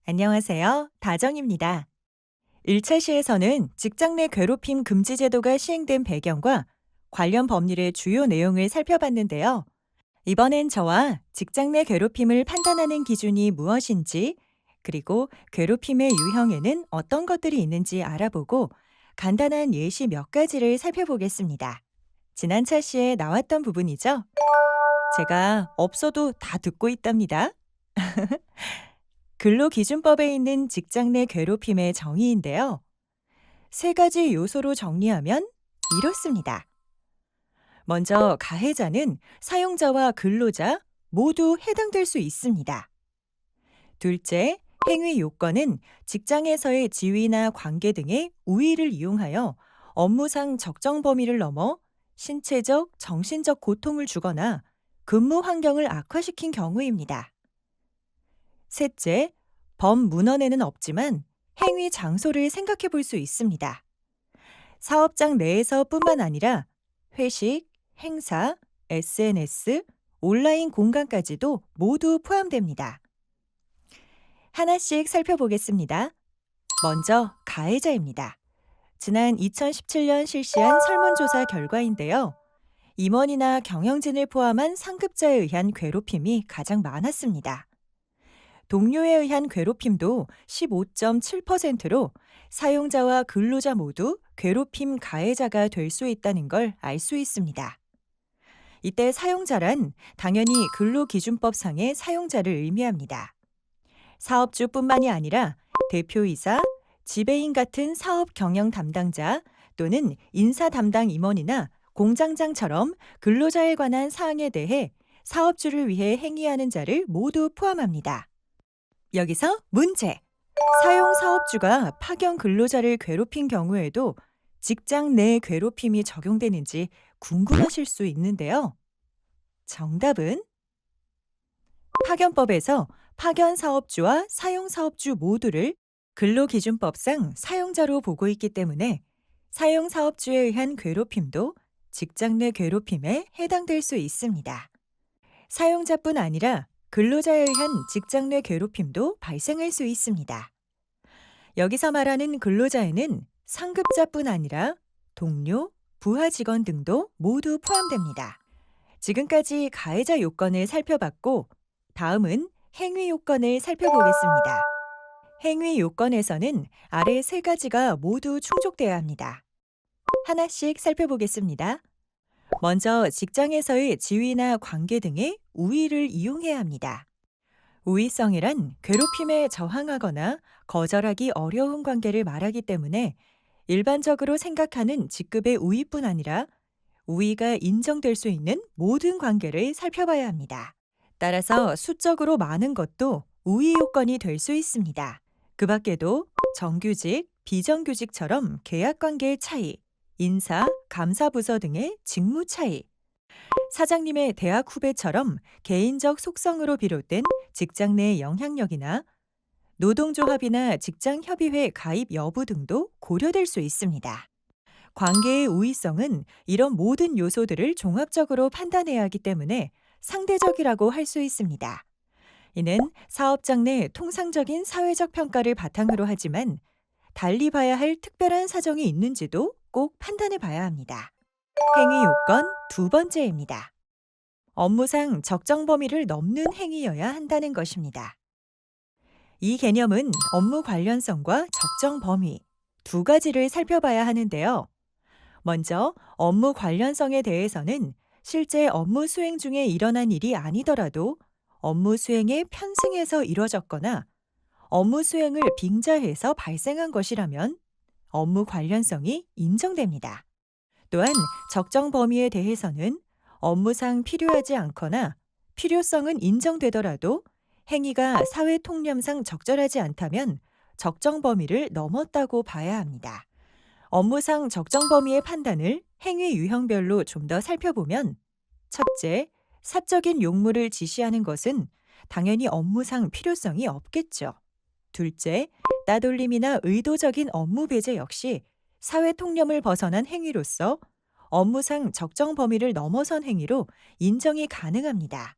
안녕하세요. 다정입니다. 1차 시에서는 직장 내 괴롭힘 금지 제도가 시행된 배경과 관련 법률의 주요 내용을 살펴봤는데요. 이번엔 저와 직장 내 괴롭힘을 판단하는 기준이 무엇인지, 그리고 괴롭힘의 유형에는 어떤 것들이 있는지 알아보고 간단한 예시 몇 가지를 살펴보겠습니다. 지난 차 시에 나왔던 부분이죠. 제가 없어도 다 듣고 있답니다. 근로기준법에 있는 직장 내 괴롭힘의 정의인데요. 세 가지 요소로 정리하면 이렇습니다. 먼저 가해자는 사용자와 근로자 모두 해당될 수 있습니다. 둘째, 행위 요건은 직장에서의 지위나 관계 등의 우위를 이용하여 업무상 적정 범위를 넘어 신체적, 정신적 고통을 주거나 근무 환경을 악화시킨 경우입니다. 셋째, 범문헌에는 없지만 행위 장소를 생각해 볼 수 있습니다. 사업장 내에서뿐만 아니라 회식, 행사, SNS, 온라인 공간까지도 모두 포함됩니다. 하나씩 살펴보겠습니다. 먼저 가해자입니다. 지난 2017년 실시한 설문조사 결과인데요. 임원이나 경영진을 포함한 상급자에 의한 괴롭힘이 가장 많았습니다. 동료에 의한 괴롭힘도 15.7%로 사용자와 근로자 모두 괴롭힘 가해자가 될 수 있다는 걸 알 수 있습니다. 이때 사용자란 당연히 근로기준법상의 사용자를 의미합니다. 사업주뿐만이 아니라 대표이사, 지배인 같은 사업 경영 담당자 또는 인사 담당 임원이나 공장장처럼 근로자에 관한 사항에 대해 사업주를 위해 행위하는 자를 모두 포함합니다. 여기서 문제. 사용 사업주가 파견 근로자를 괴롭힌 경우에도 직장 내 괴롭힘이 적용되는지 궁금하실 수 있는데요. 정답은 파견법에서 파견 사업주와 사용 사업주 모두를 근로기준법상 사용자로 보고 있기 때문에 사용 사업주에 의한 괴롭힘도 직장 내 괴롭힘에 해당될 수 있습니다. 사용자뿐 아니라 근로자에 의한 직장 내 괴롭힘도 발생할 수 있습니다. 여기서 말하는 근로자에는 상급자뿐 아니라 동료, 부하 직원 등도 모두 포함됩니다. 지금까지 가해자 요건을 살펴봤고, 다음은 행위 요건을 살펴보겠습니다. 행위 요건에서는 아래 세 가지가 모두 충족돼야 합니다. 하나씩 살펴보겠습니다. 먼저 직장에서의 지위나 관계 등의 우위를 이용해야 합니다. 우위성이란 괴롭힘에 저항하거나 거절하기 어려운 관계를 말하기 때문에 일반적으로 생각하는 직급의 우위뿐 아니라 우위가 인정될 수 있는 모든 관계를 살펴봐야 합니다. 따라서 수적으로 많은 것도 우위 요건이 될 수 있습니다. 그 밖에도 정규직, 비정규직처럼 계약 관계의 차이, 인사, 감사 부서 등의 직무 차이, 사장님의 대학 후배처럼 개인적 속성으로 비롯된 직장 내 영향력이나 노동조합이나 직장협의회 가입 여부 등도 고려될 수 있습니다. 관계의 우위성은 이런 모든 요소들을 종합적으로 판단해야 하기 때문에 상대적이라고 할 수 있습니다. 이는 사업장 내 통상적인 사회적 평가를 바탕으로 하지만 달리 봐야 할 특별한 사정이 있는지도 꼭 판단해 봐야 합니다. 행위 요건 두 번째입니다. 업무상 적정 범위를 넘는 행위여야 한다는 것입니다. 이 개념은 업무 관련성과 적정 범위 두 가지를 살펴봐야 하는데요. 먼저 업무 관련성에 대해서는 실제 업무 수행 중에 일어난 일이 아니더라도 업무 수행에 편승해서 이뤄졌거나 업무 수행을 빙자해서 발생한 것이라면 업무 관련성이 인정됩니다. 또한 적정 범위에 대해서는 업무상 필요하지 않거나 필요성은 인정되더라도 행위가 사회 통념상 적절하지 않다면 적정 범위를 넘었다고 봐야 합니다. 업무상 적정 범위의 판단을 행위 유형별로 좀 더 살펴보면 첫째, 사적인 용무를 지시하는 것은 당연히 업무상 필요성이 없겠죠. 둘째, 따돌림이나 의도적인 업무 배제 역시 사회 통념을 벗어난 행위로서 업무상 적정 범위를 넘어선 행위로 인정이 가능합니다.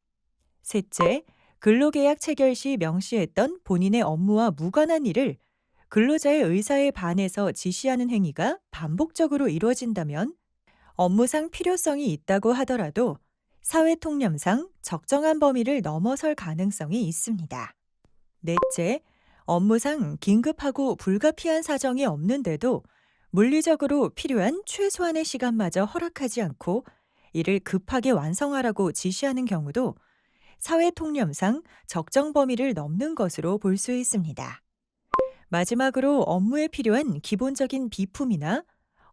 셋째, 근로계약 체결 시 명시했던 본인의 업무와 무관한 일을 근로자의 의사에 반해서 지시하는 행위가 반복적으로 이루어진다면 업무상 필요성이 있다고 하더라도 사회통념상 적정한 범위를 넘어설 가능성이 있습니다. 넷째, 업무상 긴급하고 불가피한 사정이 없는데도 물리적으로 필요한 최소한의 시간마저 허락하지 않고 이를 급하게 완성하라고 지시하는 경우도 사회통념상 적정 범위를 넘는 것으로 볼 수 있습니다. 마지막으로 업무에 필요한 기본적인 비품이나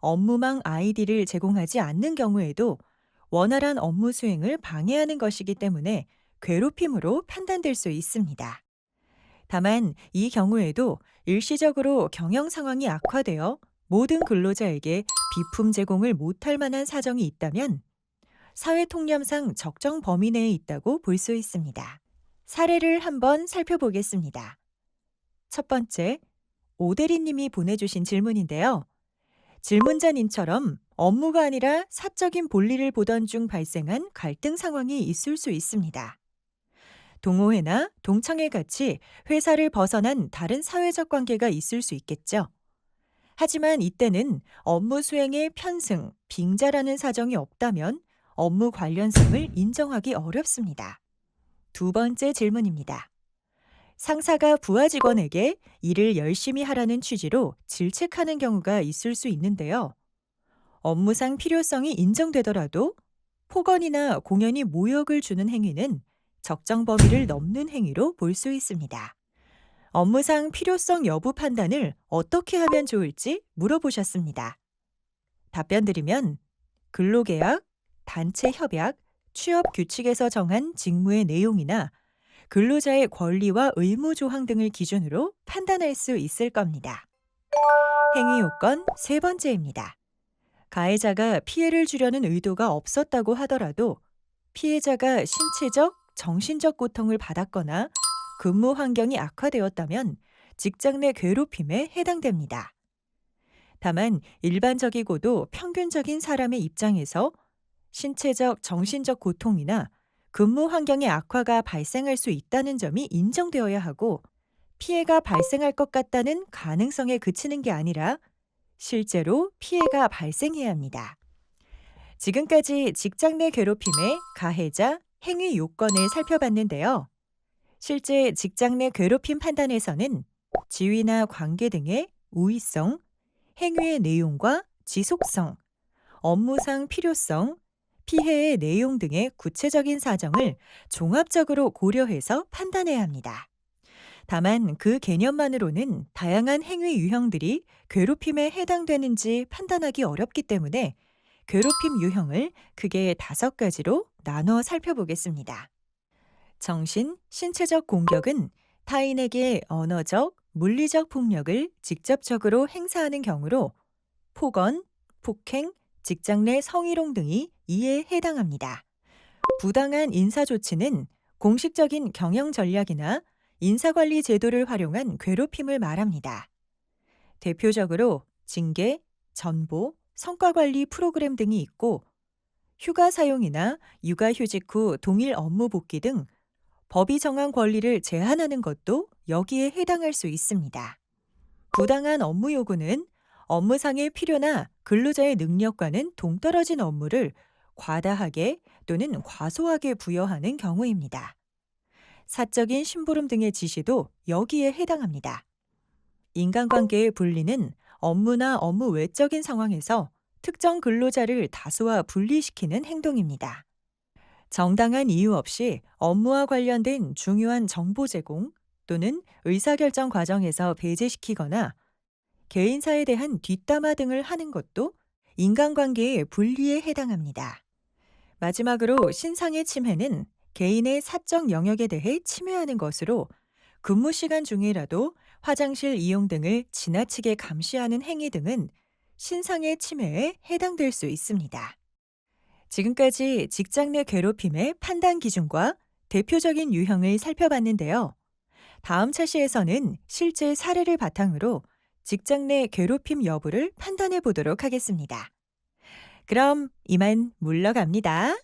업무망 아이디를 제공하지 않는 경우에도 원활한 업무 수행을 방해하는 것이기 때문에 괴롭힘으로 판단될 수 있습니다. 다만 이 경우에도 일시적으로 경영 상황이 악화되어 모든 근로자에게 비품 제공을 못할 만한 사정이 있다면 사회통념상 적정 범위 내에 있다고 볼 수 있습니다. 사례를 한번 살펴보겠습니다. 첫 번째, 오대리님이 보내주신 질문인데요. 질문자님처럼 업무가 아니라 사적인 볼일을 보던 중 발생한 갈등 상황이 있을 수 있습니다. 동호회나 동창회 같이 회사를 벗어난 다른 사회적 관계가 있을 수 있겠죠. 하지만 이때는 업무 수행에 편승, 빙자라는 사정이 없다면 업무 관련성을 인정하기 어렵습니다. 두 번째 질문입니다. 상사가 부하 직원에게 일을 열심히 하라는 취지로 질책하는 경우가 있을 수 있는데요. 업무상 필요성이 인정되더라도 폭언이나 공연히 모욕을 주는 행위는 적정 범위를 넘는 행위로 볼 수 있습니다. 업무상 필요성 여부 판단을 어떻게 하면 좋을지 물어보셨습니다. 답변 드리면 근로계약, 단체 협약, 취업 규칙에서 정한 직무의 내용이나 근로자의 권리와 의무 조항 등을 기준으로 판단할 수 있을 겁니다. 행위 요건 세 번째입니다. 가해자가 피해를 주려는 의도가 없었다고 하더라도 피해자가 신체적, 정신적 고통을 받았거나 근무 환경이 악화되었다면 직장 내 괴롭힘에 해당됩니다. 다만 일반적이고도 평균적인 사람의 입장에서 신체적, 정신적 고통이나 근무 환경의 악화가 발생할 수 있다는 점이 인정되어야 하고 피해가 발생할 것 같다는 가능성에 그치는 게 아니라 실제로 피해가 발생해야 합니다. 지금까지 직장 내 괴롭힘의 가해자, 행위 요건을 살펴봤는데요. 실제 직장 내 괴롭힘 판단에서는 지위나 관계 등의 우위성, 행위의 내용과 지속성, 업무상 필요성, 피해의 내용 등의 구체적인 사정을 종합적으로 고려해서 판단해야 합니다. 다만 그 개념만으로는 다양한 행위 유형들이 괴롭힘에 해당되는지 판단하기 어렵기 때문에 괴롭힘 유형을 크게 5가지로 나눠 살펴보겠습니다. 정신, 신체적 공격은 타인에게 언어적, 물리적 폭력을 직접적으로 행사하는 경우로 폭언, 폭행, 직장 내 성희롱 등이 이에 해당합니다. 부당한 인사조치는 공식적인 경영 전략이나 인사관리 제도를 활용한 괴롭힘을 말합니다. 대표적으로 징계, 전보, 성과관리 프로그램 등이 있고 휴가 사용이나 육아휴직 후 동일 업무 복귀 등 법이 정한 권리를 제한하는 것도 여기에 해당할 수 있습니다. 부당한 업무 요구는 업무상의 필요나 근로자의 능력과는 동떨어진 업무를 과다하게 또는 과소하게 부여하는 경우입니다. 사적인 심부름 등의 지시도 여기에 해당합니다. 인간관계의 분리는 업무나 업무 외적인 상황에서 특정 근로자를 다수와 분리시키는 행동입니다. 정당한 이유 없이 업무와 관련된 중요한 정보 제공 또는 의사결정 과정에서 배제시키거나 개인사에 대한 뒷담화 등을 하는 것도 인간관계의 분리에 해당합니다. 마지막으로 신상의 침해는 개인의 사적 영역에 대해 침해하는 것으로 근무 시간 중이라도 화장실 이용 등을 지나치게 감시하는 행위 등은 신상의 침해에 해당될 수 있습니다. 지금까지 직장 내 괴롭힘의 판단 기준과 대표적인 유형을 살펴봤는데요. 다음 차시에서는 실제 사례를 바탕으로 직장 내 괴롭힘 여부를 판단해 보도록 하겠습니다. 그럼 이만 물러갑니다.